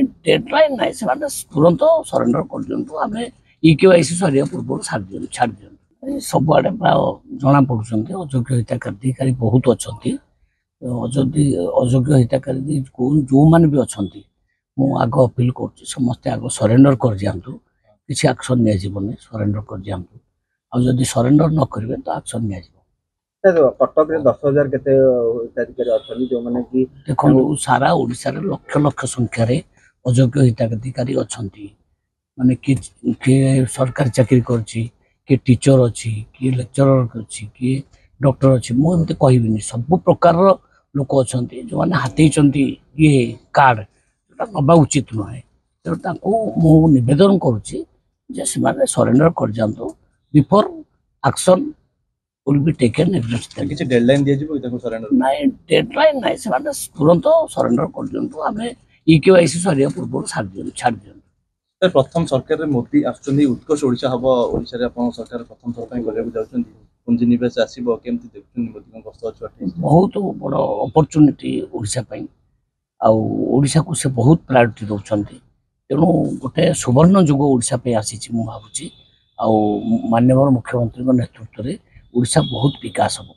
Deadline ना से तुरंत सरेंडर कर इकेवाईसी सरिया पूर्व छाड़ दिखाँ सबुआड़े प्राय जना पड़ुंट अयोग्य हिताधिकारी बहुत अच्छा अयोग्य हिताधिकारी जो मैंने भी अच्छा आग अपील कर समस्ते आग सरेंडर कर दिखातु किसी एक्शन नहीं सरेंडर कर दिखातु आदि सरेंडर न करेंगे तो एक्शन नहीं कटक 10,000 हिताधिकारी अच्छा जो मैंने कि देखो सारा ओडिशा रे लक्ष लक्ष संख्यार अयोग्य हिताधिकारी अच्छा माने किए सरकारी चाकरी करछि कि टीचर अच्छी कि लेक्चरर अच्छी कि डॉक्टर अच्छी मुझे कहबी सब प्रकार लोक अच्छा जो मैंने हाथी ये कार्ड जो नवा उचित नुहे तेणु मुवेदन करुच्ची सरेंडर कर जातु before action will be taken किसी डेडलाइन दिया जिवो इताको सरेंडर नहीं डेडलाइन नहीं से तुरंत सरेंडर कर दियंतु आमे इकेवाईसी सरिया पूर्व छाड़ दियंतु सर प्रथम सरकार रे मोदी आछुंदी उत्कर्ष ओडिशा हबो ओडिशा रे अपन सरकार प्रथम थर पई गले जाउछंदी पुंजी निवेश आसीबो केमति देखुछन मोदी को गस्त अछि बहुत बड़ अपॉर्चुनिटी ओडिशा पई आ ओडिशा को से बहुत प्रायोरिटी दउछंती तेणु गोटे सुवर्ण जुग ओडिशा पे आसीछि मु भाबुछि आ माननीय मुख्यमंत्री नेतृत्व रे ओडिशा बहुत विकास हो।